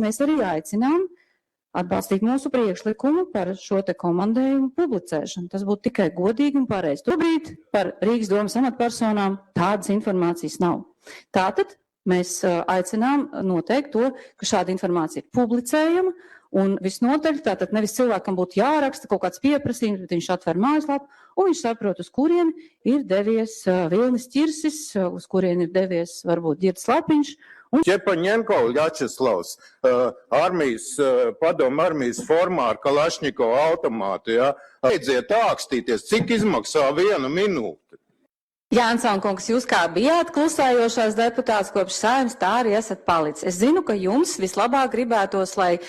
Mēs arī aicinām atbalstīt mūsu priekšlikumu par šo te komandējumu publicēšanu. Tas būtu tikai godīgi un pareizi. Tobrīd par Rīgas domas amatpersonām tādas informācijas nav. Tātad mēs aicinām noteikt to, ka šāda informācija ir publicējama un visnotaļ tātad nevis cilvēkam būtu jāraksta kaut kāds pieprasījums, bet viņš atver mājaslapu un viņš saprot, uz kurien ir devies Vilnis Ķirsis, uz kurien ir devies varbūt Ģirds Lapiņš. Ķepaņenko Ļačeslavs, padomu armijas formā ar Kalašņiko automātu, ja? Beidziet ākstīties, cik izmaksā 1 minūte. Jānsson kungs, jūs kā bijāt klusējošās deputāts kopš Saeimas, tā arī esat palicis. Es zinu, ka jums vislabāk gribētos, lai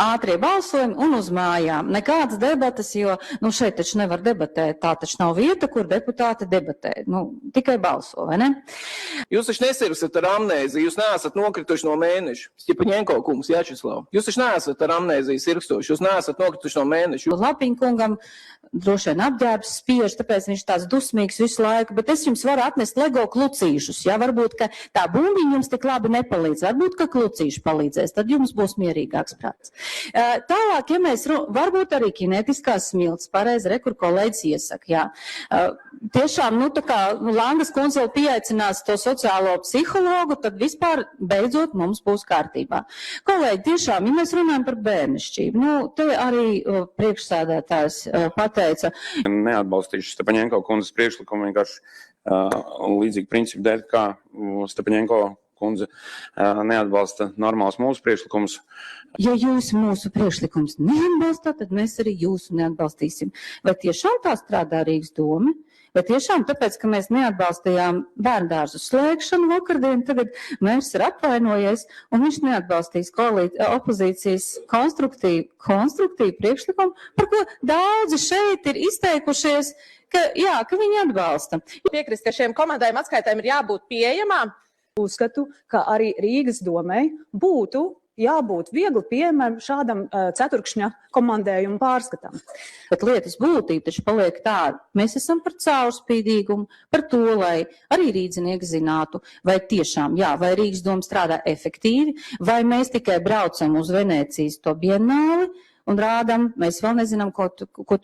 ātrie balsojumi un uz mājām. Nekādas debatas, jo šeit taču nevar debatēt. Tā taču nav vieta, kur deputāti debatē. Tikai balso, vai ne? Jūs taču nesirgstat ar amnēziju, jūs neesat nokrituši no mēneša. Ķepaņenko kungs, Jāčeslav. Jūs taču neesat ar amnēziju sirgstoši, jūs neesat nokrituši no mēneša. Lapiņ kungam droši vien apģērbs spiež, tāpēc viņš tāds dusmīgs visu laiku, bet es jums varu atnest Lego klucīšus. Ja? Varbūt, ka tā bumbiņa jums tik labi nepalīdz, varbūt, ka klucīši palīdzēs, tad jums būs mierīgāks prāts. Tālāk, ja mēs varbūt arī kinētiskās smilts, pareizi, kur kolēģis iesaka, jā. Tiešām, tā kā Langas kundze vēl pieaicinās to sociālo psihologu, tad vispār beidzot mums būs kārtībā. Kolēģi, tiešām, ja mēs runājam par bērnišķību, te arī priekšsēdētājs pateica. Neatbalstīšu Stepaņenko kundzes priekšlikumu vienkārši līdzīgi principu dēļ, kā Stepaņenko kundze neatbalsta normāls mūsu priekšlikumus. Ja jūs mūsu priekšlikums neatbalstāt, tad mēs arī jūsu neatbalstīsim. Vai tiešām tā strādā Rīgas doma? Vai tiešām tāpēc, ka mēs neatbalstījām bērndārzu slēgšanu vakardien, tagad mērs ir apvainojies un viņš neatbalstīs opozīcijas konstruktīvu priekšlikumu, par ko daudzi šeit ir izteikušies, ka viņi atbalsta. Piekrist, ka šiem komandējuma atskaitēm ir jābūt pieejamām. Uzskatu, ka arī Rīgas domai būtu jābūt viegli pieejamam šādam ceturkšņa komandējumu pārskatam. Bet lietas būtība taču paliek tāda. Mēs esam par caurspīdīgumu, par to, lai arī rīdzinieki zinātu, vai tiešām, vai Rīgas doma strādā efektīvi, vai mēs tikai braucam uz Venēcijas to bienāli un rādam, mēs vēl nezinām, ko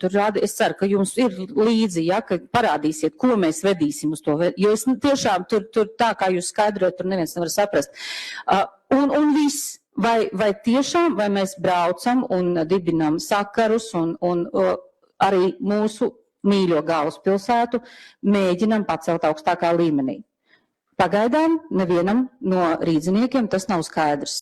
tur rāda. Es ceru, ka jums ir līdzi, ka parādīsiet, ko mēs vedīsim uz to. Jo es tiešām tur tā, kā jūs skaidrojat, tur neviens nevar saprast. Un viss. Vai tiešām, vai mēs braucam un dibinam sakarus un arī mūsu mīļo galvaspilsētu mēģinam pacelt augstākā līmenī. Pagaidām nevienam no rīdziniekiem tas nav skaidrs.